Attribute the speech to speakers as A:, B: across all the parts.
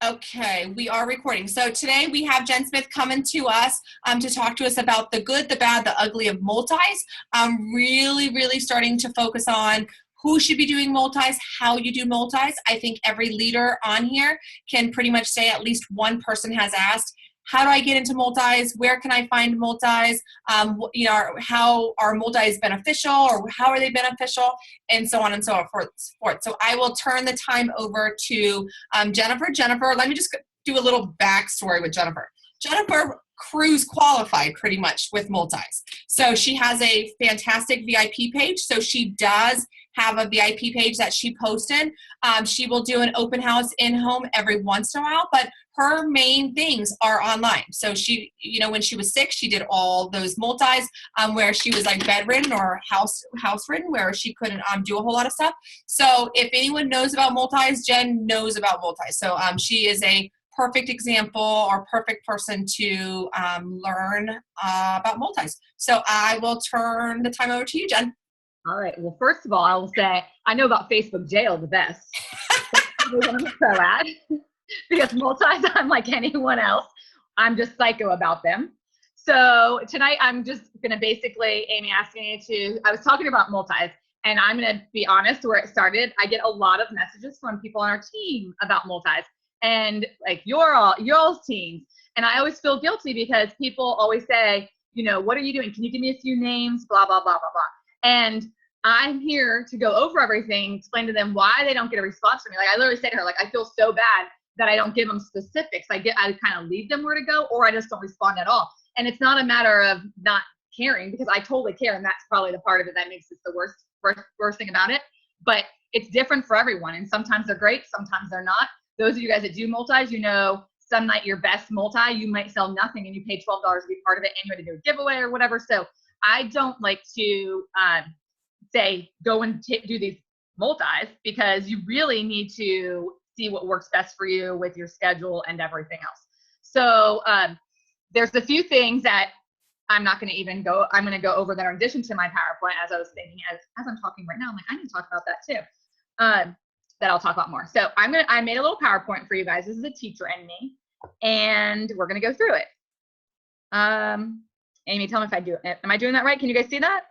A: Okay, we are recording. So today we have Jen Smith coming to us to talk to us about the good, the bad, the ugly of multis. Really starting to focus on who should be doing multis, how you do multis. I think every leader on here can pretty much say at least one person has asked, how do I get into multis? Where can I find multis? How are multis beneficial, or how are they beneficial? And so on and so forth. So I will turn the time over to Jennifer. Jennifer, let me just do a little backstory with Jennifer. Jennifer cruise qualified pretty much with multis. So she has a fantastic VIP page. So she does have a VIP page that she posted. She will do an open house in-home every once in a while, but her main things are online. So she, when she was sick, she did all those multis where she was like bedridden or house-ridden, where she couldn't do a whole lot of stuff. So if anyone knows about multis, Jen knows about multis. So she is a perfect example or perfect person to learn about multis. So I will turn the time over to you, Jen.
B: All right. Well, first of all, I will say I know about Facebook jail the best. That's what I'm so at. Because multis, I'm like anyone else. I'm just psycho about them. So tonight, I'm just going to basically, Amy asking me I was talking about multis, and I'm going to be honest where it started. I get a lot of messages from people on our team about multis, and like y'all's teams. And I always feel guilty because people always say, what are you doing? Can you give me a few names? Blah, blah, blah, blah, blah. And I'm here to go over everything, explain to them why they don't get a response from me. Like I literally say to her, like, I feel so bad that I don't give them specifics. I kind of leave them where to go, or I just don't respond at all. And it's not a matter of not caring, because I totally care. And that's probably the part of it that makes it the worst thing about it. But it's different for everyone. And sometimes they're great. Sometimes they're not. Those of you guys that do multis, some night your best multi, you might sell nothing and you pay $12 to be part of it, and you had to do a giveaway or whatever. So I don't like to say, go and do these multis, because you really need to see what works best for you with your schedule and everything else. So there's a few things that I'm not going to even go, I'm going to go over that are in addition to my PowerPoint, as I was thinking, as I'm talking right now, I'm like, I need to talk about that too, that I'll talk about more. So I made a little PowerPoint for you guys. This is a teacher and me, and we're going to go through it. Amy, tell me if I do it. Am I doing that right? Can you guys see that?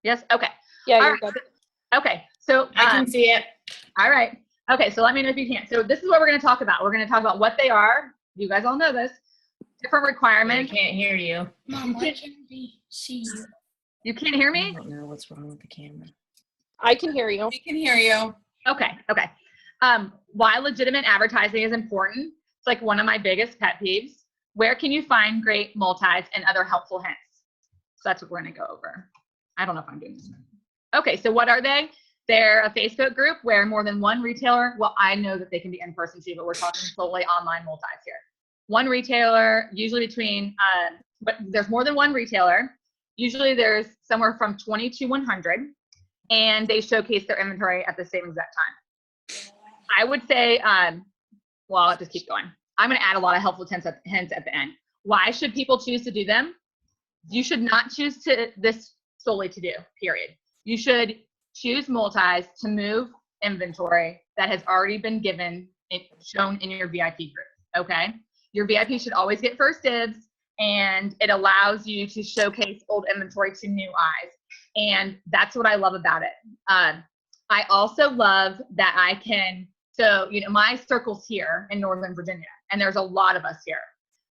B: Yes? Okay.
C: Yeah, you're good.
B: Okay. So
A: I can see it.
B: All right. Okay. So let me know if you can't. So this is what we're going to talk about. We're going to talk about what they are. You guys all know this. Different requirements.
A: I can't hear you.
C: Mom, why can't we see you?
B: You can't hear me?
A: I don't know what's wrong with the camera.
C: I can hear you.
A: We can hear you.
B: Okay. Okay. Why legitimate advertising is important. It's like one of my biggest pet peeves. Where can you find great multis and other helpful hints? So that's what we're going to go over. I don't know if I'm doing this right. Okay. So what are they? They're a Facebook group where more than one retailer, well, I know that they can be in person too, but we're talking solely online multis here. One retailer, usually but there's more than one retailer. Usually there's somewhere from 20 to 100, and they showcase their inventory at the same exact time. I would say, well, I'll just keep going. I'm going to add a lot of helpful hints at the end. Why should people choose to do them? You should not choose this solely to do, period. You should choose multis to move inventory that has already been shown in your VIP group, okay? Your VIP should always get first dibs, and it allows you to showcase old inventory to new eyes. And that's what I love about it. I also love that I can, my circle's here in Northern Virginia, and there's a lot of us here.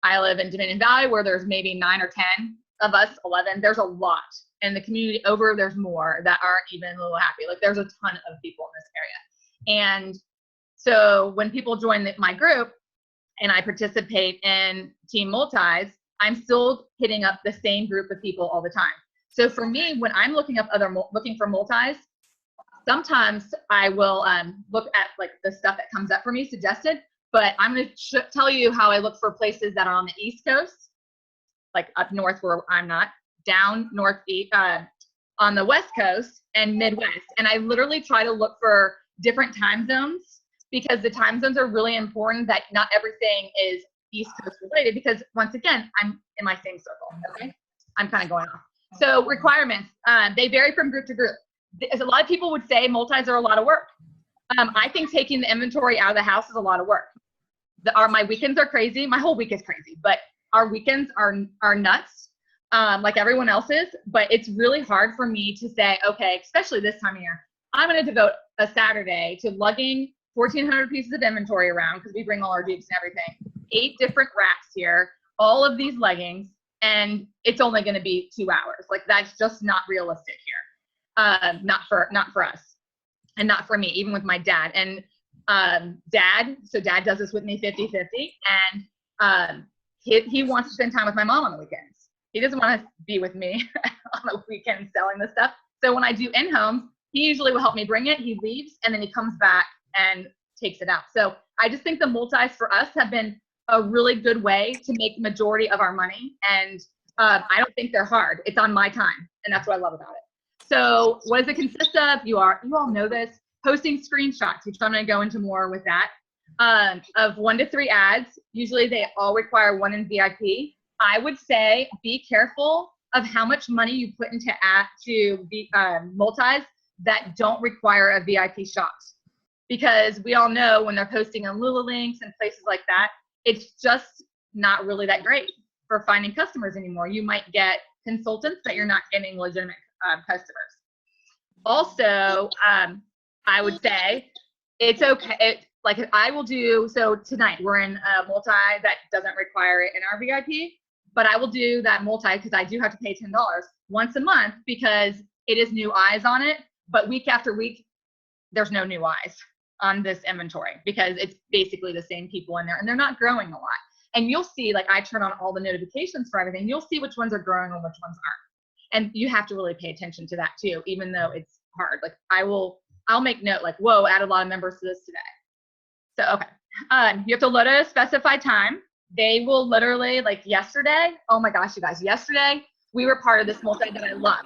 B: I live in Dominion Valley, where there's maybe 9 or 10 of us, 11. There's a lot. And the community over, there's more that aren't even a little happy. Like there's a ton of people in this area. And so when people join my group and I participate in team multis, I'm still hitting up the same group of people all the time. So for me, when I'm looking for multis, sometimes I will look at like the stuff that comes up for me suggested, but I'm going to tell you how I look for places that are on the East Coast, like up north where I'm not, down northeast, on the West Coast and Midwest. And I literally try to look for different time zones, because the time zones are really important, that not everything is East Coast related, because once again, I'm in my same circle, okay? I'm kind of going off. So requirements, they vary from group to group. A lot of people would say multis are a lot of work. I think taking the inventory out of the house is a lot of work. My weekends are crazy. My whole week is crazy, but our weekends are nuts, like everyone else's. But it's really hard for me to say, okay, especially this time of year, I'm going to devote a Saturday to lugging 1,400 pieces of inventory around because we bring all our dupes and everything. 8 different racks here, all of these leggings, and it's only going to be 2 hours. Like that's just not realistic here. Not for us, and not for me, even with my dad. And dad does this with me 50-50, and he wants to spend time with my mom on the weekends. He doesn't want to be with me on the weekends selling this stuff. So when I do in-homes, he usually will help me bring it. He leaves, and then he comes back and takes it out. So I just think the multis for us have been a really good way to make the majority of our money. And I don't think they're hard. It's on my time, and that's what I love about it. So what does it consist of? You all know this. Posting screenshots, which I'm going to go into more with that, of 1 to 3 ads. Usually they all require 1 in VIP. I would say be careful of how much money you put into multis that don't require a VIP shot. Because we all know when they're posting on Lula links and places like that, it's just not really that great for finding customers anymore. You might get consultants, but you're not getting legitimate customers. Also, I would say it's okay. Like I will do, so tonight we're in a multi that doesn't require it in our VIP, but I will do that multi because I do have to pay $10 once a month because it is new eyes on it. But week after week, there's no new eyes on this inventory because it's basically the same people in there and they're not growing a lot. And you'll see, like I turn on all the notifications for everything. You'll see which ones are growing and which ones aren't. And you have to really pay attention to that too, even though it's hard. Like I'll make note like, whoa, add a lot of members to this today. So, okay. You have to load at a specified time. They will literally, like yesterday, oh my gosh, you guys, yesterday we were part of this multi that I love.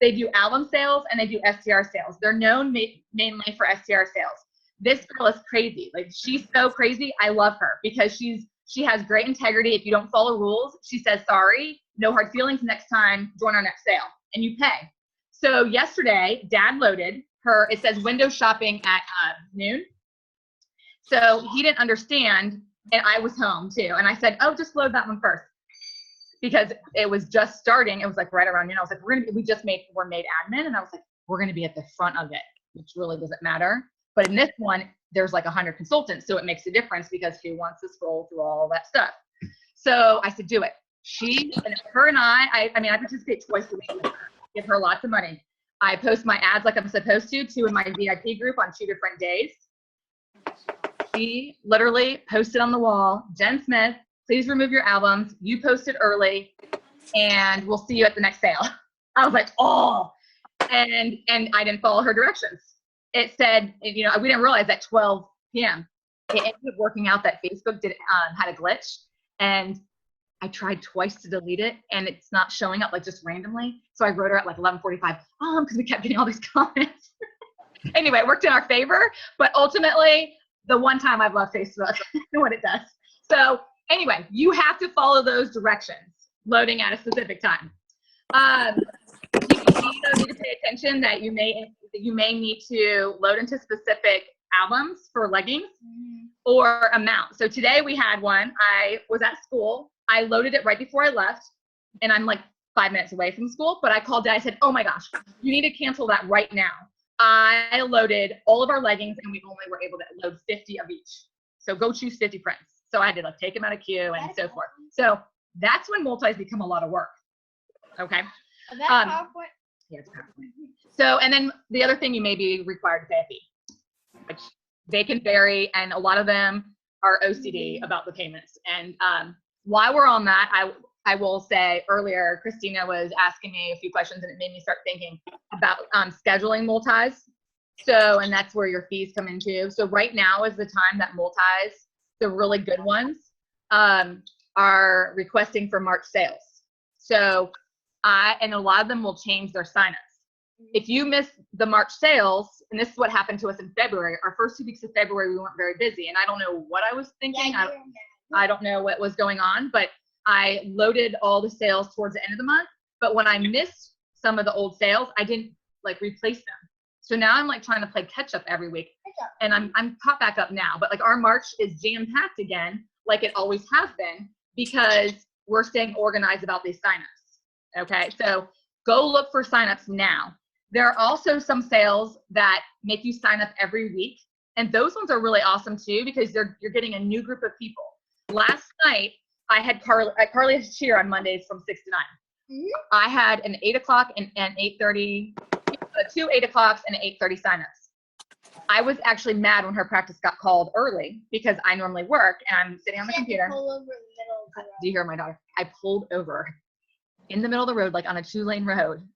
B: They do album sales and they do STR sales. They're known mainly for STR sales. This girl is crazy. Like she's so crazy. I love her because she has great integrity. If you don't follow rules, she says, sorry, no hard feelings next time, join our next sale and you pay. So yesterday, Dad loaded her, it says window shopping at noon. So he didn't understand and I was home too. And I said, oh, just load that one first. Because it was just starting. It was like right around noon. I was like, we're made admin. And I was like, we're going to be at the front of it, which really doesn't matter. But in this one, there's like 100 consultants. So it makes a difference because who wants to scroll through all that stuff? So I said, do it. Her and I participate twice a week with her, give her lots of money. I post my ads like I'm supposed to in my VIP group on 2 different days. She literally posted on the wall, Jen Smith, please remove your albums. You posted early and we'll see you at the next sale. I was like, oh, and I didn't follow her directions. It said, we didn't realize at 12 p.m. It ended up working out that Facebook had a glitch and I tried twice to delete it and it's not showing up like just randomly. So I wrote her at like 11:45, because we kept getting all these comments. Anyway, it worked in our favor, but ultimately the one time I've left Facebook and what it does. So anyway, you have to follow those directions, loading at a specific time. You need to pay attention that you may need to load into specific albums for leggings or amount. So today we had one. I was at school. I loaded it right before I left, and I'm like 5 minutes away from school, but I called Dad. I said, oh my gosh, you need to cancel that right now. I loaded all of our leggings, and we only were able to load 50 of each. So go choose 50 prints. So I had to like take them out of queue and so forth. So that's when multis become a lot of work. Okay.
C: That's PowerPoint.
B: Yeah, it's PowerPoint. So, and then the other thing you may be required to pay a fee, which they can vary, and a lot of them are OCD about the payments. And while we're on that, I will say earlier, Christina was asking me a few questions, and it made me start thinking about scheduling multis. So, and that's where your fees come into. So right now is the time that multis, the really good ones, are requesting for March sales. So and a lot of them will change their signups. If you miss the March sales, and this is what happened to us in February, our first 2 weeks of February, we weren't very busy. And I don't know what I was thinking. I don't know what was going on, but I loaded all the sales towards the end of the month. But when I missed some of the old sales, I didn't like replace them. So now I'm like trying to play catch up every week, and I'm caught back up now. But like our March is jam packed again, like it always has been, because we're staying organized about these signups. Okay, so go look for signups now. There are also some sales that make you sign up every week, and those ones are really awesome too, because you're getting a new group of people. Last night I had Carly has cheer on Mondays from 6 to 9. I had an 8 o'clock and 8:30. 2 8 o'clocks and 8:30 signups. I was actually mad when her practice got called early because I normally work and I'm sitting on the computer.
C: Pull over in the middle of the road.
B: Do you hear my daughter? I pulled over in the middle of the road, like on a 2-lane road.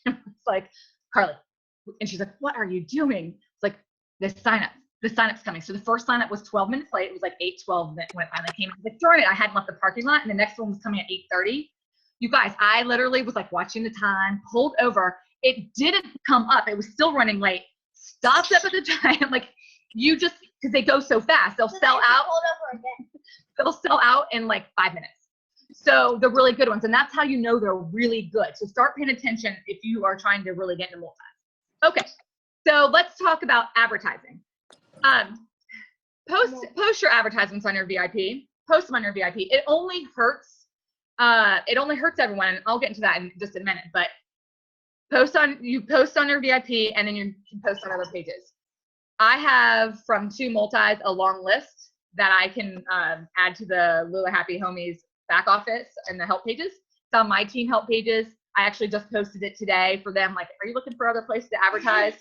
B: It's like, Carly, and she's like, what are you doing? It's like, the signup's coming. So the first signup was 12 minutes late. It was like 8:12 when it finally came. I was like, darn it, I hadn't left the parking lot, and the next one was coming at 8:30. You guys, I literally was like watching the time, pulled over. It didn't come up. It was still running late. Stopped up at the time. Like, you just, because they go so fast, they'll sell out. They'll sell out in like 5 minutes. So they're really good ones. And that's how you know they're really good. So start paying attention if you are trying to really get into multi. Okay. So let's talk about advertising. Post your advertisements on your VIP. Post them on your VIP. It only hurts everyone. And I'll get into that in just a minute, but post on your VIP, and then you can post on other pages. I have from 2 multis a long list that I can add to the Lula Happy Homies back office and the help pages. It's on my team help pages. I actually just posted it today for them. Like, are you looking for other places to advertise?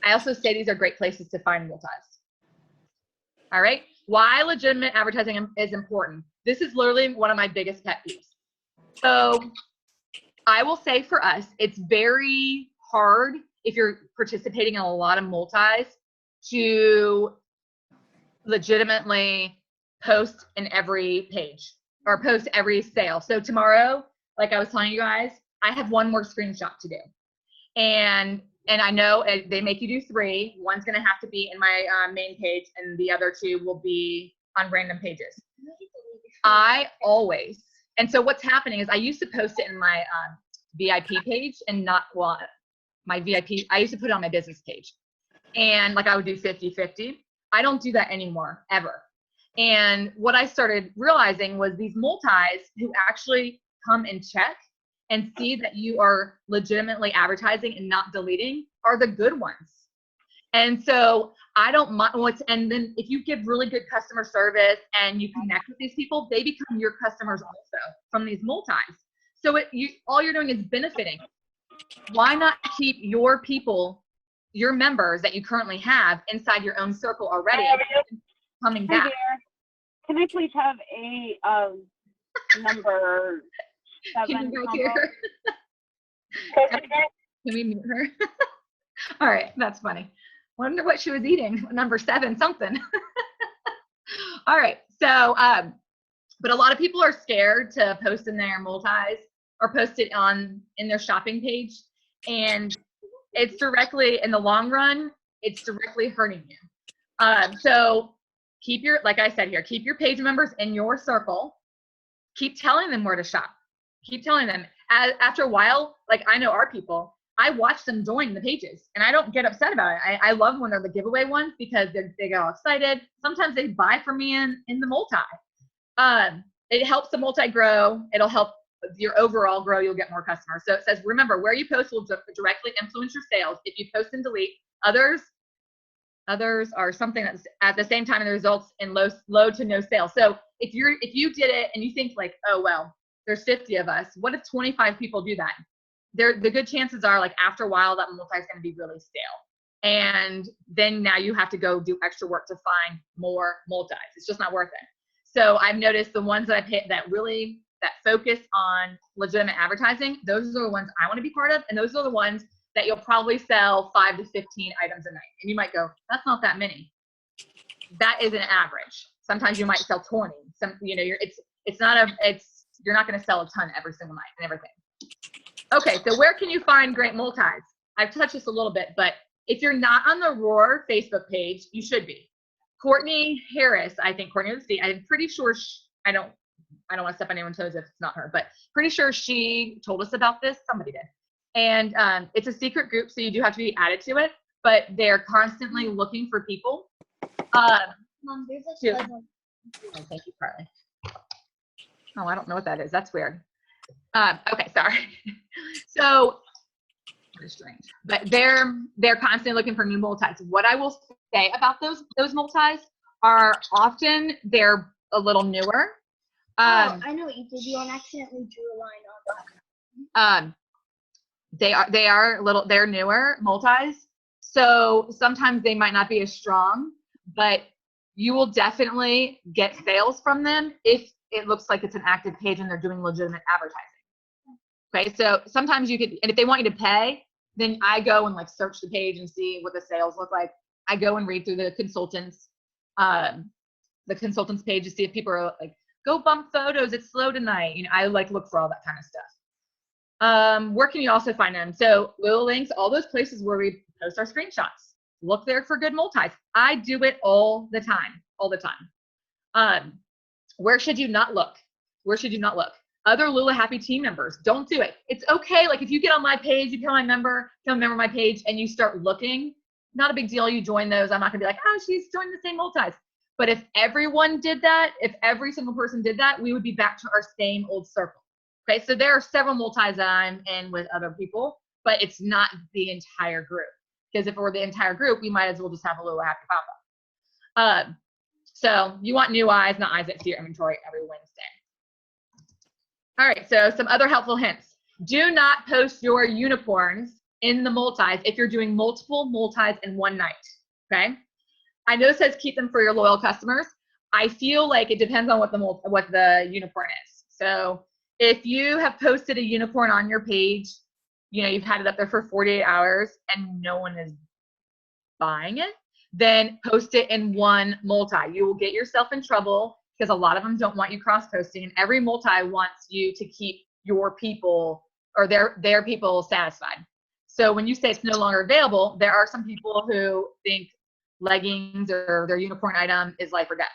B: I also say these are great places to find multis. All right. Why legitimate advertising is important. This is literally one of my biggest pet peeves. So I will say for us, it's very hard if you're participating in a lot of multis to legitimately post in every page or post every sale. So tomorrow, like I was telling you guys, I have one more screenshot to do. And I know they make you do 3. One's going to have to be in my main page, and the other 2 will be on random pages. And so what's happening is I used to post it in my VIP page and not, well, my VIP, I used to put it on my business page. And like I would do 50-50. I don't do that anymore, ever. And what I started realizing was these multis who actually come and check and see that you are legitimately advertising and not deleting are the good ones. And so I don't mind and then if you give really good customer service and you connect with these people, they become your customers also from these multis. So all you're doing is benefiting. Why not keep your people, your members that you currently have inside your own circle already, coming back?
D: Can I please have a number 7 combo?
B: Can we mute her? All right, that's funny. Wonder what she was eating. Number 7 something. All right, so but a lot of people are scared to post in their multis or post it in their shopping page, and it's directly, in the long run, it's directly hurting you. So keep like I said here, keep your page members in your circle. Keep telling them where to shop. Keep telling them. After a while, like I know our people, I watch them join the pages, and I don't get upset about it. I love when they're the giveaway ones because they get all excited. Sometimes they buy from me in the multi. It helps the multi grow. It'll help your overall grow. You'll get more customers. So it says, remember, where you post will directly influence your sales. If you post and delete, others are something that's at the same time in the results in low to no sales. So if you did it and you think like, oh, well, there's 50 of us. What if 25 people do that? The good chances are, like, after a while, that multi is going to be really stale. And then now you have to go do extra work to find more multis. It's just not worth it. So I've noticed the ones that that focus on legitimate advertising, those are the ones I want to be part of. And those are the ones that you'll probably sell 5 to 15 items a night. And you might go, that's not that many. That is an average. Sometimes you might sell 20. You're not going to sell a ton every single night and everything. Okay, so where can you find great multis? I've touched this a little bit, but if you're not on the Roar Facebook page, you should be. Courtney Harris, I think Courtney with a C, I'm pretty sure I don't want to step on anyone's toes if it's not her, but pretty sure she told us about this. Somebody did. And it's a secret group, so you do have to be added to it, but they're constantly looking for people.
E: Mom, there's a puzzle.
B: Oh, thank you, Carly. Oh, I don't know what that is. That's weird. Okay, sorry. So, it's strange, but they're constantly looking for new multis. What I will say about those multis are often they're a little newer.
E: Oh, I know what you did. You accidentally drew a line on that.
B: They're newer multis, so sometimes they might not be as strong, but you will definitely get sales from them if it looks like it's an active page and they're doing legitimate advertising. Okay, so sometimes you could, and if they want you to pay, then I go and like search the page and see what the sales look like. I go and read through the consultants page to see if people are like, go bump photos, it's slow tonight. You know, I like look for all that kind of stuff. Where can you also find them? So Lula Links, all those places where we post our screenshots. Look there for good multis. I do it all the time. Where should you not look? Where should you not look? Other Lula Happy team members, don't do it. It's okay. Like if you get on my page, you become a member of my page and you start looking, not a big deal. You join those. I'm not gonna be like, oh, she's joined the same multis. But if everyone did that, if every single person did that, we would be back to our same old circle. Okay, so there are several multis that I'm in with other people, but it's not the entire group. Because if it were the entire group, we might as well just have a Lula Happy pop-up. So you want new eyes, not eyes that see your inventory every Wednesday. All right, so some other helpful hints. Do not post your unicorns in the multis if you're doing multiple multis in one night, okay? I know it says keep them for your loyal customers. I feel like it depends on what the unicorn is. So if you have posted a unicorn on your page, you know, you've had it up there for 48 hours and no one is buying it, then post it in one multi. You will get yourself in trouble because a lot of them don't want you cross-posting, and every multi wants you to keep your people or their people satisfied. So when you say it's no longer available, there are some people who think leggings or their unicorn item is life or death,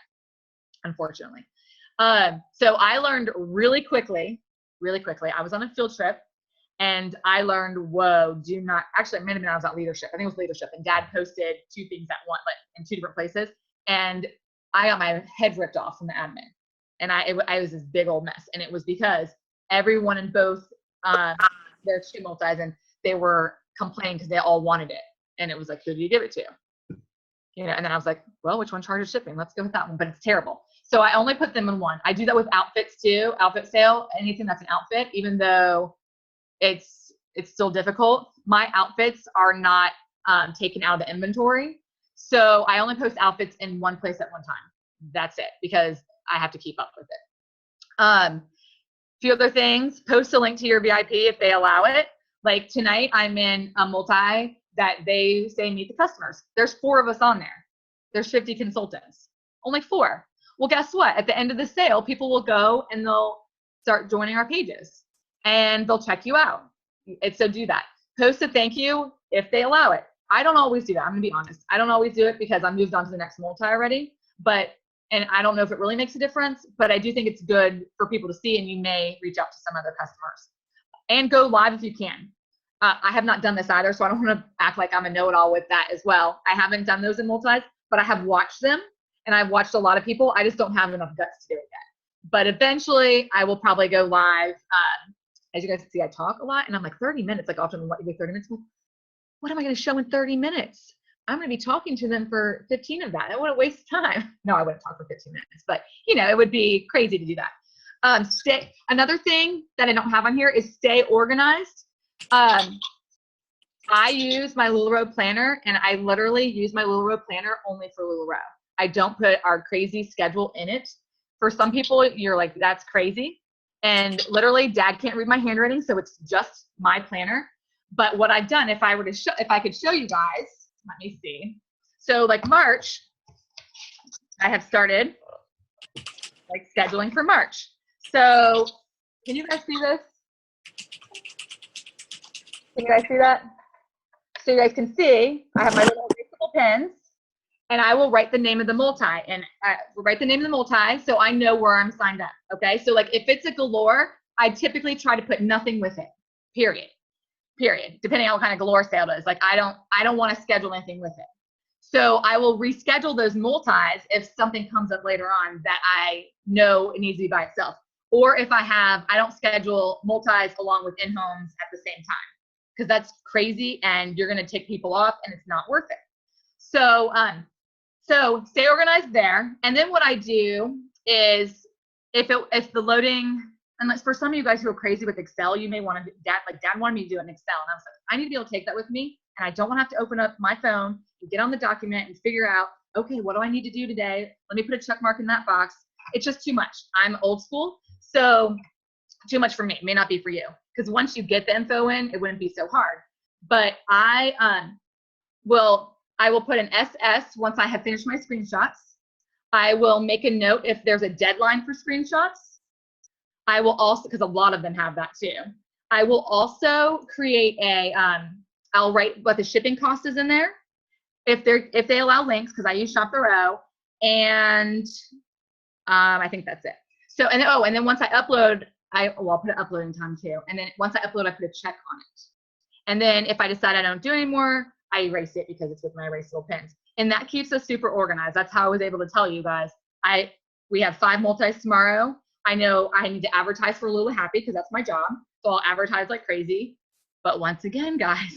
B: unfortunately. So I learned really quickly, I was on a field trip and I learned, whoa, do not, actually it may have been I was at leadership. I think it was leadership, and Dad posted two things at once, like in two different places. And I got my head ripped off from the admin. And I was this big old mess. And it was because everyone in both their two multis, and they were complaining because they all wanted it. And it was like, who do you give it to? You know, and then I was like, well, which one charges shipping? Let's go with that one, but it's terrible. So I only put them in one. I do that with outfits too, outfit sale, anything that's an outfit, even though it's still difficult. My outfits are not taken out of the inventory. So I only post outfits in one place at one time. That's it, because I have to keep up with it. Few other things, post a link to your VIP if they allow it. Like tonight, I'm in a multi that they say meet the customers. There's 4 of us on there. There's 50 consultants, only 4. Well, guess what? At the end of the sale, people will go and they'll start joining our pages and they'll check you out. And so do that. Post a thank you if they allow it. I don't always do that. I'm gonna be honest. I don't always do it because I'm moved on to the next multi already, and I don't know if it really makes a difference, but I do think it's good for people to see, and you may reach out to some other customers. And go live if you can. I have not done this either, so I don't want to act like I'm a know-it-all with that as well. I haven't done those in multis, but I have watched them, and I've watched a lot of people. I just don't have enough guts to do it yet. But eventually, I will probably go live. As you guys can see, I talk a lot, and I'm like 30 minutes. Like often, what you do 30 minutes? What am I going to show in 30 minutes? I'm going to be talking to them for 15 of that. I wouldn't waste time. No, I wouldn't talk for 15 minutes, but you know, it would be crazy to do that. Another thing that I don't have on here is stay organized. I use my LuLaRoe planner, and I literally use my LuLaRoe planner only for LuLaRoe. I don't put our crazy schedule in it. For some people, you're like, that's crazy. And literally, Dad can't read my handwriting, so it's just my planner. But what I've done, if I could show you guys, let me see. So like March, I have started like scheduling for March. So can you guys see this? Can you guys see that? So you guys can see, I have my little erasable pens, and I will write the name of the multi, and write the name of the multi so I know where I'm signed up, okay? So like if it's a galore, I typically try to put nothing with it, period. period, depending on what kind of galore sale it is. Like I don't want to schedule anything with it. So I will reschedule those multis if something comes up later on that I know it needs to be by itself. Or if I don't schedule multis along with in-homes at the same time, because that's crazy and you're going to take people off and it's not worth it. So, so stay organized there. And then what I do is if the loading, unless for some of you guys who are crazy with Excel, you may want to, Dad wanted me to do it in Excel. And I was like, I need to be able to take that with me. And I don't want to have to open up my phone and get on the document and figure out, okay, what do I need to do today? Let me put a check mark in that box. It's just too much. I'm old school. So too much for me. It may not be for you. Because once you get the info in, it wouldn't be so hard. But I will put an SS once I have finished my screenshots. I will make a note if there's a deadline for screenshots. I will also, because a lot of them have that too. I will also create I'll write what the shipping cost is in there. If they allow links, because I use Shop the Row, and I think that's it. So, and then once I upload, I'll put an uploading time too. And then once I upload, I put a check on it. And then if I decide I don't do anymore, I erase it because it's with my erasable pins. And that keeps us super organized. That's how I was able to tell you guys. We have 5 multis tomorrow. I know I need to advertise for Lulu Happy because that's my job. So I'll advertise like crazy. But once again, guys,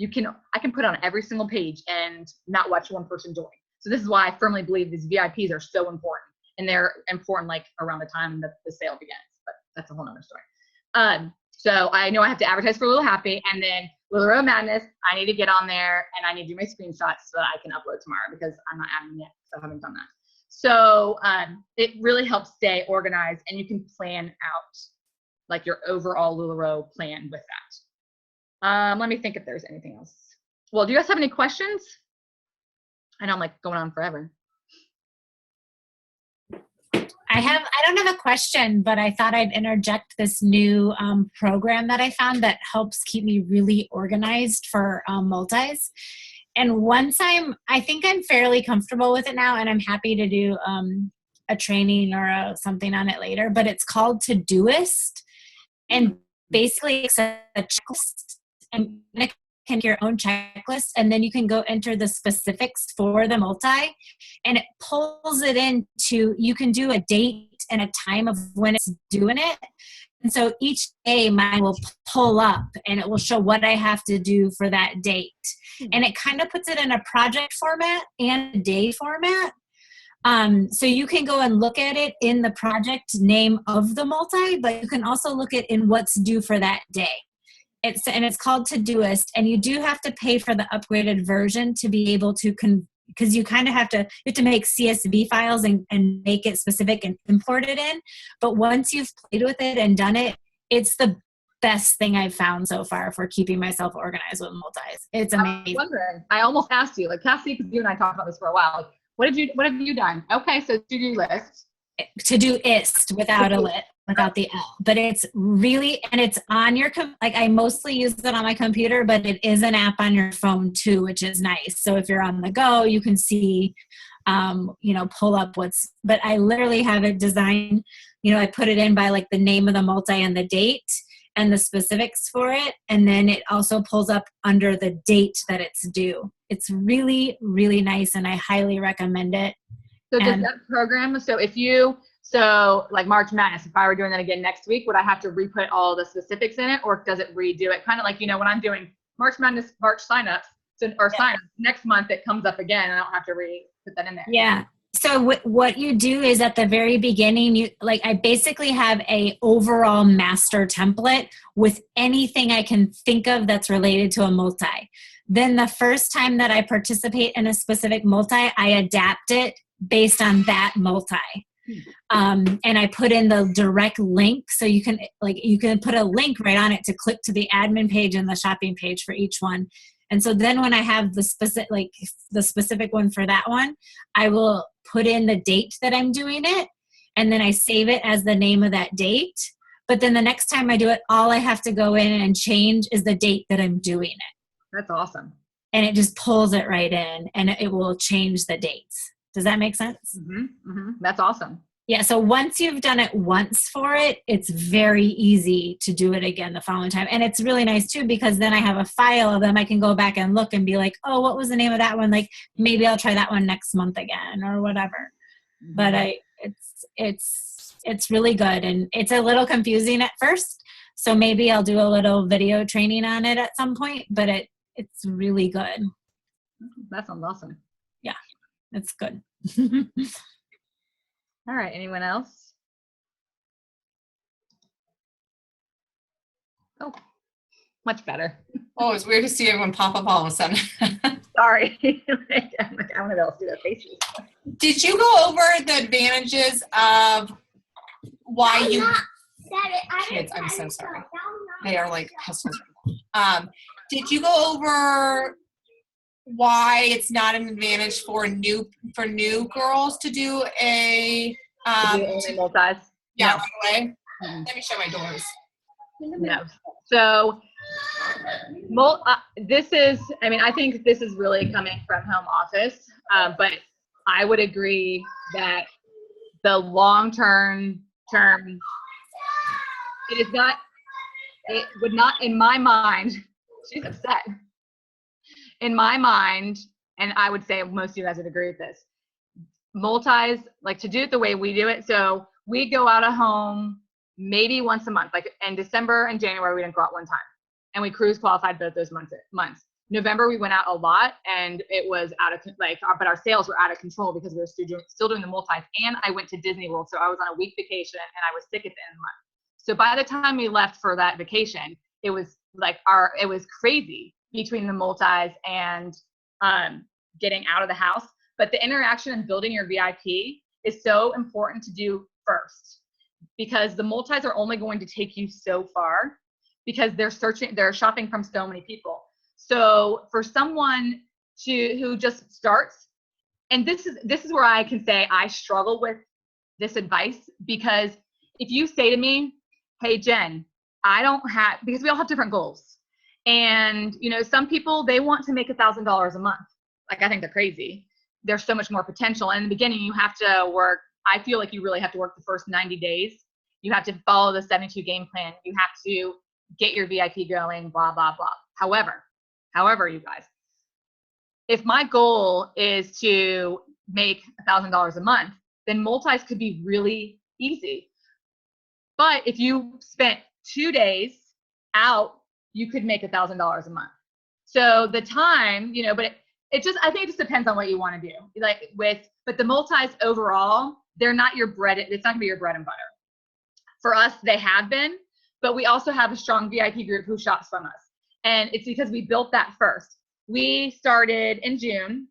B: I can put on every single page and not watch one person join. So this is why I firmly believe these VIPs are so important. And they're important like around the time that the sale begins. But that's a whole nother story. So I know I have to advertise for Lulu Happy, and then Lulu Row Madness, I need to get on there and I need to do my screenshots so that I can upload tomorrow because I'm not adding yet, so I haven't done that. So it really helps stay organized, and you can plan out like your overall Lulu Row plan with that. Let me think if there's anything else. Well, do you guys have any questions? I know I'm like going on forever.
F: I don't have a question, but I thought I'd interject this new program that I found that helps keep me really organized for multis. And I think I'm fairly comfortable with it now, and I'm happy to do a training or something on it later, but it's called Todoist. And basically it's a checklist, and you can your own checklist, and then you can go enter the specifics for the multi, and it pulls it into, you can do a date and a time of when it's doing it. And so each day mine will pull up and it will show what I have to do for that date. And it kind of puts it in a project format and a day format. So you can go and look at it in the project name of the multi, but you can also look at in what's due for that day. It's called Todoist, and you do have to pay for the upgraded version to be able to, because you kind of have to make CSV files and make it specific and import it in. But once you've played with it and done it, it's the best thing I've found so far for keeping myself organized with multis. It's amazing.
B: I was wondering, I almost asked you, like Cassie, because you and I talked about this for a while. Like, what have you done? Okay, so to-do list.
F: Todoist without the L, but it's really, and it's on your, like I mostly use it on my computer, but it is an app on your phone too, which is nice. So if you're on the go, you can see, pull up but I literally have it designed, I put it in by like the name of the multi and the date and the specifics for it. And then it also pulls up under the date that it's due. It's really, really nice, and I highly recommend it.
B: So does that program, so like March Madness, if I were doing that again next week, would I have to re-put all the specifics in it, or does it redo it? Kind of like, when I'm doing March Madness, March signups, signups, next month it comes up again, and I don't have to put that in there.
F: Yeah. So what you do is at the very beginning, I basically have a overall master template with anything I can think of that's related to a multi. Then the first time that I participate in a specific multi, I adapt it based on that multi. And I put in the direct link, so you can put a link right on it to click to the admin page and the shopping page for each one. And so then when I have the specific one for that one, I will put in the date that I'm doing it, and then I save it as the name of that date. But then the next time I do it, all I have to go in and change is the date that I'm doing it.
B: That's awesome.
F: And it just pulls it right in, and it will change the dates. Does that make sense?
B: Mm-hmm. Mm-hmm. That's awesome.
F: Yeah, so once you've done it once for it, it's very easy to do it again the following time. And it's really nice too, because then I have a file of them. I can go back and look and be like, oh, what was the name of that one? Like, maybe I'll try that one next month again or whatever. But it's really good. And it's a little confusing at first. So maybe I'll do a little video training on it at some point, but it's really good.
B: That sounds awesome.
F: Yeah, it's good.
B: All right, anyone else? Oh, much better.
A: Oh, it's weird to see everyone pop up all of a sudden.
B: Sorry. I want to be able to see their faces.
A: Did you go over the advantages of why you kids? I'm so sorry. They are like pistols. Did you go over why it's not an advantage for new girls to do a
B: multis?
A: yeah,
B: No.
A: right away? Let me show my doors.
B: No. So this is, I mean, I think this is really coming from home office, but I would agree that the long-term, it would not, in my mind, she's upset. In my mind, and I would say most of you guys would agree with this, multis, like to do it the way we do it. So we go out of home maybe once a month, like in December and January, we didn't go out one time. And we cruise qualified both those months. November, we went out a lot and it was but our sales were out of control because we were still doing the multis. And I went to Disney World. So I was on a week vacation and I was sick at the end of the month. So by the time we left for that vacation, it was it was crazy between the multis and getting out of the house. But the interaction and building your VIP is so important to do first, because the multis are only going to take you so far because they're shopping from so many people. So for someone who just starts, and this is where I can say I struggle with this advice, because if you say to me, hey, Jen, because we all have different goals. And, some people, they want to make $1,000 a month. Like, I think they're crazy. There's so much more potential. And in the beginning, you have to work. I feel like you really have to work the first 90 days. You have to follow the 72 game plan. You have to get your VIP going, blah, blah, blah. However, you guys, if my goal is to make $1,000 a month, then multis could be really easy. But if you spent 2 days out, you could make $1,000 a month. So the time, but I think it just depends on what you want to do. But the multis overall, they're not your bread. It's not gonna be your bread and butter. For us, they have been, but we also have a strong VIP group who shops from us. And it's because we built that first. We started in June,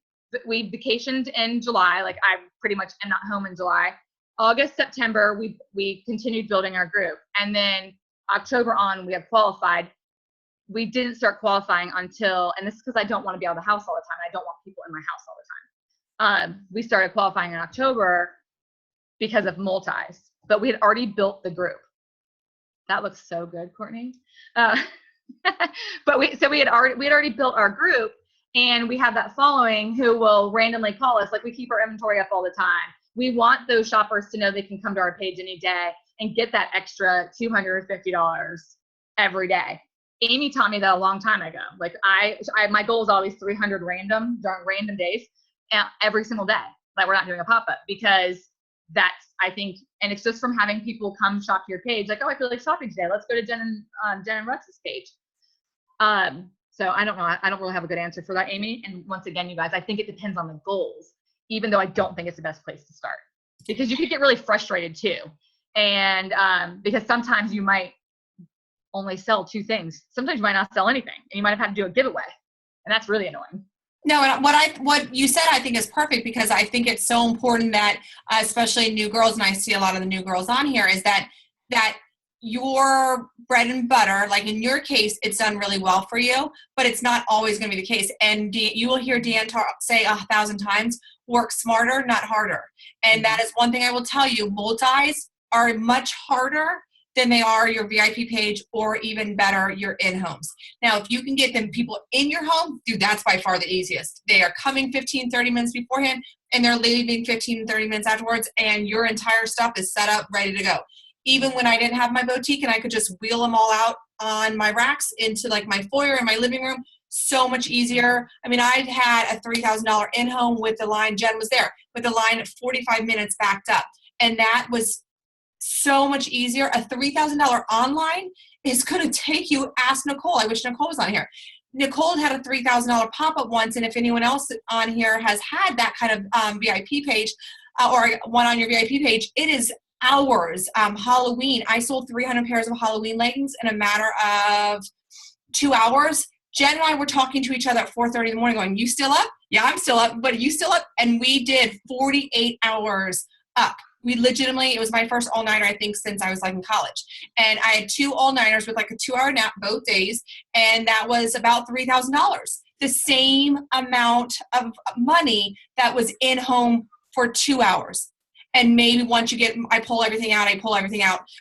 B: we vacationed in July. Like, I pretty much am not home in July. August, September, we continued building our group. And then October on, we have qualified. We didn't start qualifying until, and this is because I don't want to be out of the house all the time. I don't want people in my house all the time. We started qualifying in October because of multis, but we had already built the group. That looks so good, Courtney. But we had already built our group, and we have that following who will randomly call us. Like, we keep our inventory up all the time. We want those shoppers to know they can come to our page any day and get that extra $250 every day. Amy taught me that a long time ago. Like, my goal is always 300 during random days every single day. Like, we're not doing a pop-up, because that's, I think, and it's just from having people come shop to your page. Like, oh, I feel like shopping today. Let's go to Jen and Rex's page. So I don't know. I don't really have a good answer for that, Amy. And once again, you guys, I think it depends on the goals, even though I don't think it's the best place to start, because you could get really frustrated too. And because sometimes you might only sell 2 things. Sometimes you might not sell anything, and you might have had to do a giveaway, and that's really annoying.
A: No, and what you said, I think, is perfect, because I think it's so important that, especially new girls, and I see a lot of the new girls on here, is that your bread and butter, like in your case, it's done really well for you, but it's not always going to be the case. And you will hear Dan say 1,000 times, work smarter, not harder. And that is one thing I will tell you. Multis are much harder than they are your VIP page, or even better, your in-homes. Now, if you can get them people in your home, dude, that's by far the easiest. They are coming 15, 30 minutes beforehand, and they're leaving 15, 30 minutes afterwards, and your entire stuff is set up, ready to go. Even when I didn't have my boutique and I could just wheel them all out on my racks into like my foyer and my living room, so much easier. I mean, I had a $3,000 in-home with the line, Jen was there, with the line at 45 minutes backed up. And that was so much easier. A $3,000 online is going to take you, ask Nicole. I wish Nicole was on here. Nicole had a $3,000 pop-up once, and if anyone else on here has had that kind of VIP page or one on your VIP page, it is hours. Halloween, I sold 300 pairs of Halloween leggings in a matter of 2 hours. Jen and I were talking to each other at 4:30 in the morning going, you still up? Yeah, I'm still up. But are you still up? And we did 48 hours up. We legitimately, it was my first all-nighter, I think, since I was like in college. And I had 2 all-nighters with like a 2-hour nap both days. And that was about $3,000. The same amount of money that was in home for 2 hours. And maybe once you get, I pull everything out,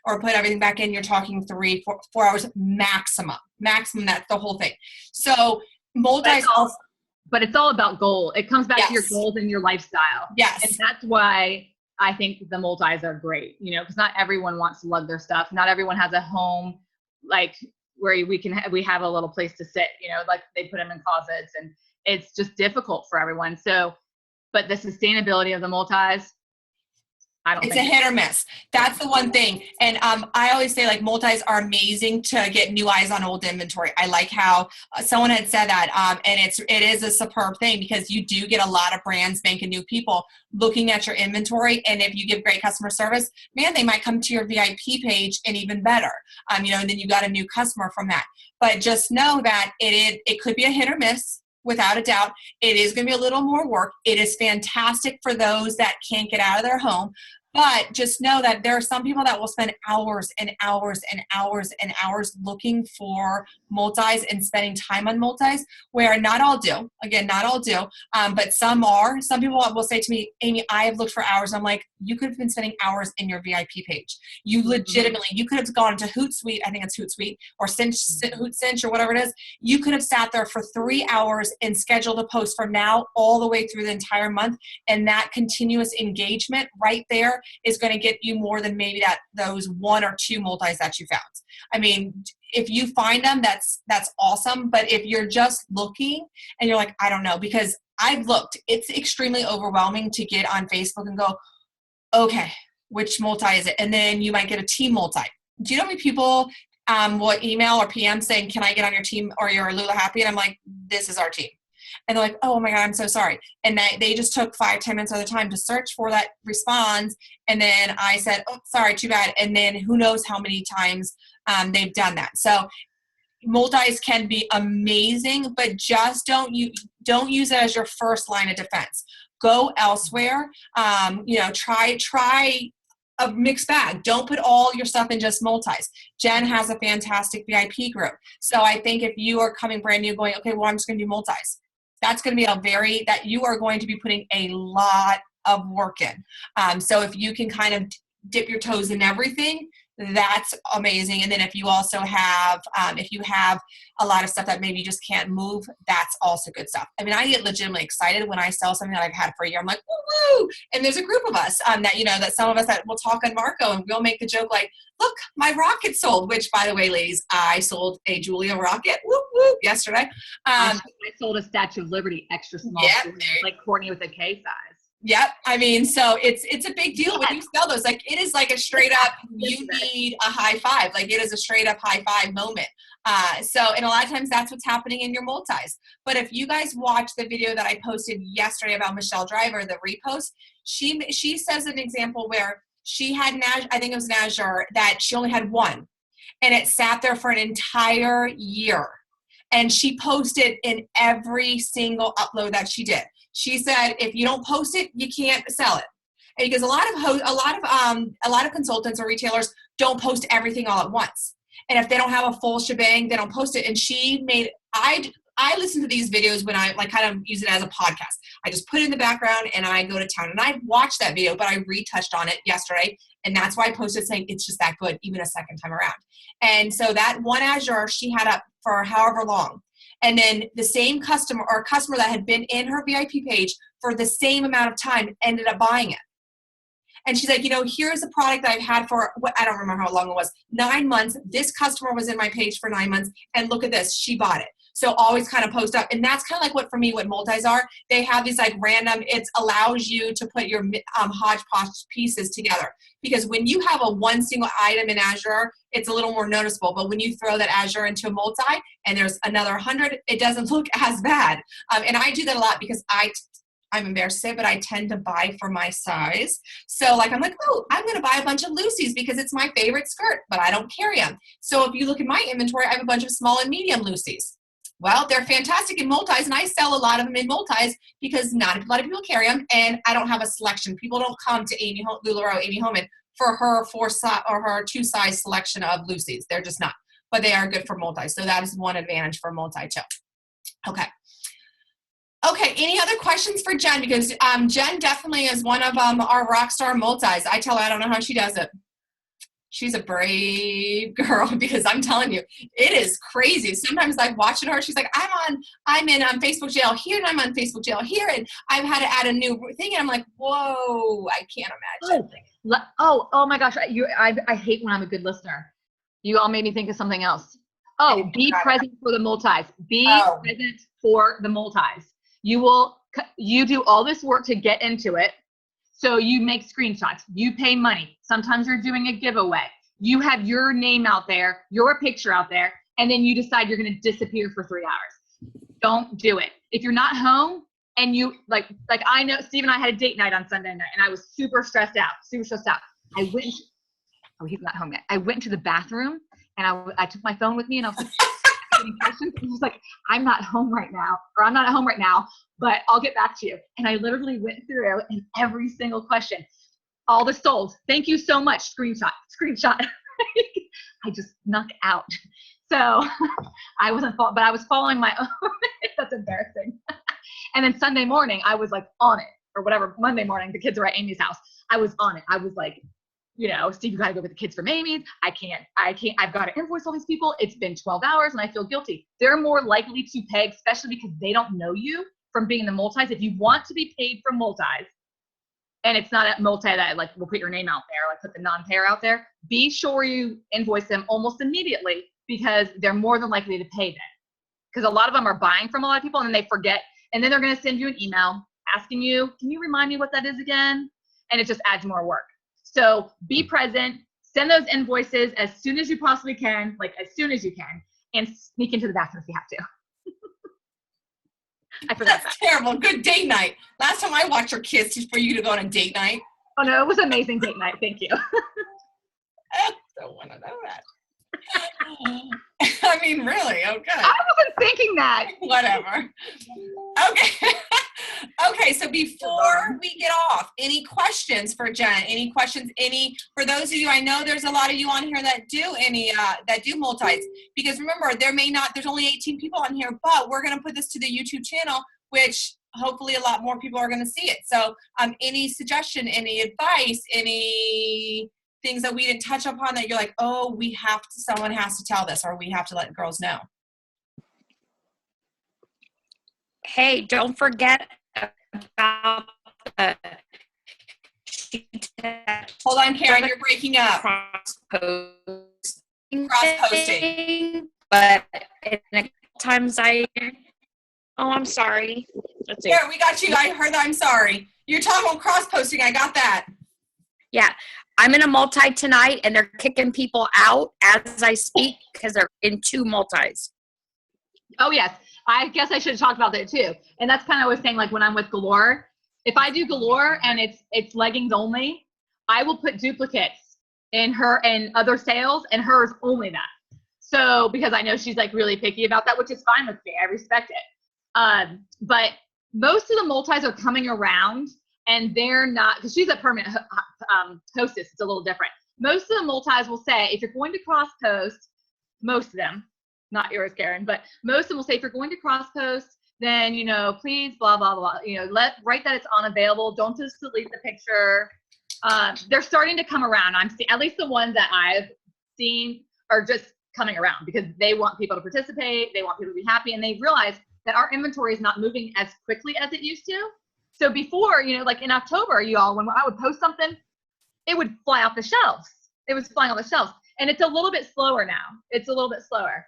A: or put everything back in, you're talking 3, 4 hours maximum. That's the whole thing. So
B: but it's all about goal. It comes back to your
A: Yes.
B: goals and your lifestyle.
A: Yes.
B: And that's why I think the multis are great, you know, because not everyone wants to lug their stuff. Not everyone has a home like where we have a little place to sit, you know, like they put them in closets, and it's just difficult for everyone. So, but the sustainability of the multis,
A: It's a hit or miss. That's the one thing. And I always say, like, multis are amazing to get new eyes on old inventory. I like how someone had said that, and it is a superb thing, because you do get a lot of brands, banking new people looking at your inventory. And if you give great customer service, man, they might come to your VIP page, and even better. You know, and then you got a new customer from that. But just know that it could be a hit or miss. Without a doubt, it is going to be a little more work. It is fantastic for those that can't get out of their home. But just know that there are some people that will spend hours and hours and hours and hours looking for multis and spending time on multis, where not all do. Again, not all do, but some are. Some people will say to me, Amy, I have looked for hours. I'm like, you could have been spending hours in your VIP page. You legitimately, you could have gone to Hootsuite, I think it's Hootsuite, or Hootcinch or whatever it is. You could have sat there for 3 hours and scheduled a post from now all the way through the entire month. And that continuous engagement right there is going to get you more than maybe those 1 or 2 multis that you found. I mean, if you find them, that's awesome. But if you're just looking and you're like, I don't know, because I've looked, it's extremely overwhelming to get on Facebook and go, okay, which multi is it? And then you might get a team multi. Do you know how many people will email or PM saying, can I get on your team or your Lula Happy? And I'm like, this is our team. And they're like, oh my God, I'm so sorry. And they just took 5-10 minutes of the time to search for that response. And then I said, oh, sorry, too bad. And then who knows how many times they've done that. So multis can be amazing, but just don't use it as your first line of defense. Go elsewhere. You know, try a mixed bag. Don't put all your stuff in just multis. Jen has a fantastic VIP group. So I think if you are coming brand new going, okay, well, I'm just going to do multis. That's going to be that you are going to be putting a lot of work in. So if you can kind of dip your toes in everything, that's amazing. And then if you also have, if you have a lot of stuff that maybe you just can't move, that's also good stuff. I mean, I get legitimately excited when I sell something that I've had for a year. I'm like, woo! And there's a group of us that, you know, that some of us that will talk on Marco and we'll make the joke like, look, my rocket sold, which by the way, ladies, I sold a Julia rocket, whoop, whoop, yesterday.
B: I sold a Statue of Liberty extra small, like Courtney with a K size.
A: Yep. I mean, so it's a big deal when you sell those. Like, it is like a straight up, you need a high five. Like, it is a straight up high five moment. And a lot of times that's what's happening in your multis. But if you guys watch the video that I posted yesterday about Michelle Driver, the repost, she says an example where she had, I think it was an Azure, that she only had one. And it sat there for an entire year. And she posted in every single upload that she did. She said, if you don't post it, you can't sell it. And because a lot of consultants or retailers don't post everything all at once. And if they don't have a full shebang, they don't post it. And I listen to these videos when I like kind of use it as a podcast. I just put it in the background and I go to town, and I watched that video, but I retouched on it yesterday. And that's why I posted saying it's just that good, even a second time around. And so that one Azure she had up for however long. And then the same customer that had been in her VIP page for the same amount of time ended up buying it. And she's like, here's a product that I've had for, I don't remember how long it was, 9 months. This customer was in my page for 9 months. And look at this, she bought it. So always kind of post up. And that's kind of like what multis are. They have these like random, it allows you to put your hodgepodge pieces together. Because when you have a one single item in Azure, it's a little more noticeable. But when you throw that Azure into a multi and there's another 100, it doesn't look as bad. And I do that a lot because I'm embarrassed to say, but I tend to buy for my size. So like, I'm like, oh, I'm going to buy a bunch of Lucy's because it's my favorite skirt, but I don't carry them. So if you look at my inventory, I have a bunch of small and medium Lucy's. Well, they're fantastic in multis, and I sell a lot of them in multis because not a lot of people carry them, and I don't have a selection. People don't come to LuLaRoe, Amy Homan for her 2 size selection of Lucy's. They're just not, but they are good for multis. So that is one advantage for multi too. Okay. Okay, any other questions for Jen? Because Jen definitely is one of our rock star multis. I tell her I don't know how she does it. She's a brave girl because I'm telling you, it is crazy. Sometimes I'm watching her. She's like, I'm in Facebook jail here, and I'm on Facebook jail here, and I've had to add a new thing. And I'm like, whoa, I can't imagine.
B: Oh my gosh. I hate when I'm a good listener. You all made me think of something else. Oh, be present for the multis. Be present for the multis. You do all this work to get into it. So you make screenshots, you pay money. Sometimes you're doing a giveaway. You have your name out there, your picture out there, and then you decide you're going to disappear for 3 hours. Don't do it. If you're not home and you like I know Steve and I had a date night on Sunday night, and I was super stressed out. He's not home yet. I went to the bathroom and I took my phone with me, and I was like, questions. And he was like, I'm not home right now, or I'm not at home right now, but I'll get back to you. And I literally went through and every single question, all the souls, thank you so much, screenshot. I just snuck out. So I wasn't, but I was following my own. That's embarrassing. And then Sunday morning, I was like on it, or whatever. Monday morning, the kids were at Amy's house. I was on it. I was like, Steve, you got to go with the kids from Amy's. I can't, I've got to invoice all these people. It's been 12 hours and I feel guilty. They're more likely to pay, especially because they don't know you from being in the multis. If you want to be paid from multis, and it's not a multi that like will put your name out there, like put the non-payer out there, be sure you invoice them almost immediately because they're more than likely to pay them. Because a lot of them are buying from a lot of people and then they forget. And then they're going to send you an email asking you, can you remind me what that is again? And it just adds more work. So be present, send those invoices as soon as you possibly can, like as soon as you can, and sneak into the bathroom if you have to. I forgot
A: That's terrible. Good date night. Last time I watched your kids for you to go on a date night.
B: Oh no, it was an amazing date night. Thank you.
A: I don't want to know that. I mean, really? Okay.
B: I wasn't thinking that.
A: Whatever. Okay. Okay, so before we get off, any questions for Jen? Any questions? For those of you, I know there's a lot of you on here that do multis, because remember, there's only 18 people on here, but we're going to put this to the YouTube channel, which hopefully a lot more people are going to see it. So any suggestion, any advice, any things that we didn't touch upon that you're like, oh, someone has to tell this, or we have to let girls know.
G: Hey, don't forget about the
A: Hold on, Karen, you're breaking up.
G: Cross-posting. But times I'm sorry. Let's see.
A: Here, we got you. I heard that. I'm sorry. You're talking about cross-posting. I got that.
G: Yeah. I'm in a multi tonight, and they're kicking people out as I speak because they're in 2 multis.
B: Oh, yes. I guess I should have talked about that too. And that's kind of what I was saying, like when I'm with Galore, if I do Galore and it's leggings only, I will put duplicates in her and other sales, and hers only that. So, because I know she's like really picky about that, which is fine with me. I respect it. But most of the multis are coming around, and they're not, because she's a permanent hostess. It's a little different. Most of the multis will say, if you're going to cross post, most of them, not yours, Karen, but most of them will say, if you're going to cross post, then, you know, please, blah, blah, blah, you know, write that it's unavailable. Don't just delete the picture. They're starting to come around. I'm seeing, at least the ones that I've seen are just coming around because they want people to participate. They want people to be happy. And they realize that our inventory is not moving as quickly as it used to. So before, you know, like in October, y'all, when I would post something, it would fly off the shelves. It was flying off the shelves. And it's a little bit slower now. It's a little bit slower.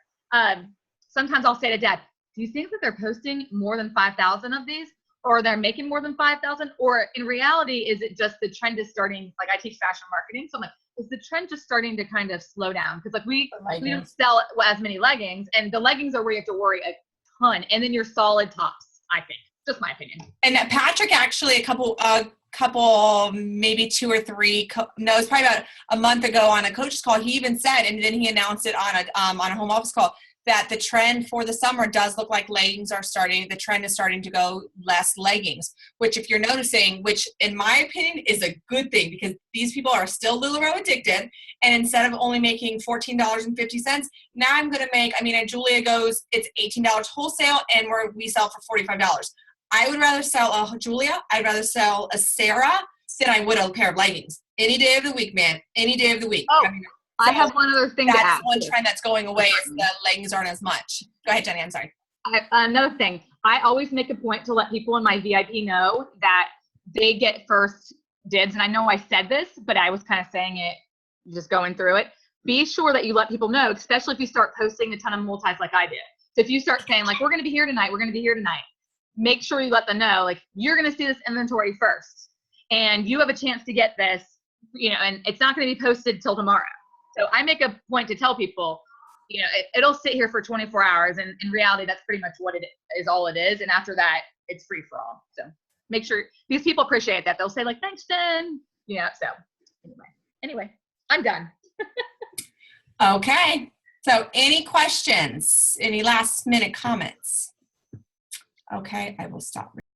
B: Sometimes I'll say to Dad, do you think that they're posting more than 5,000 of these? Or they're making more than 5,000? Or in reality, is it just the trend is starting, like I teach fashion marketing. So I'm like, is the trend just starting to kind of slow down? Because like we don't sell as many leggings, and the leggings are where you have to worry a ton. And then your solid tops, I think. Just my opinion.
A: And Patrick actually a couple, maybe 2 or 3, no, it's probably about a month ago on a coach's call, he even said, and then he announced it on a home office call, that the trend for the summer does look like leggings are starting, the trend is starting to go less leggings, which if you're noticing, which in my opinion is a good thing because these people are still LuLaRoe addicted. And instead of only making $14.50, now I'm going to make, I mean, at Julia goes, it's $18 wholesale and we sell for $45. I would rather sell a Julia, I'd rather sell a Sarah than I would a pair of leggings. Any day of the week, man. Any day of the week.
B: Oh,
A: I mean,
B: I have one other thing to add.
A: That's one trend that's going away is the leggings aren't as much. Go ahead, Jenny. I'm sorry.
B: Another thing. I always make a point to let people in my VIP know that they get first dibs. And I know I said this, but I was kind of saying it, just going through it. Be sure that you let people know, especially if you start posting a ton of multis like I did. So if you start saying like, we're going to be here tonight, we're going to be here tonight. Make sure you let them know, like, you're going to see this inventory first. And you have a chance to get this, you know, and it's not going to be posted till tomorrow. So I make a point to tell people, you know, it'll sit here for 24 hours. And in reality, that's pretty much what it is, all it is. And after that, it's free for all. So make sure these people appreciate that. They'll say like, thanks, Jen. Yeah. So anyway, I'm done.
A: Okay. So any questions? Any last minute comments? Okay. I will stop.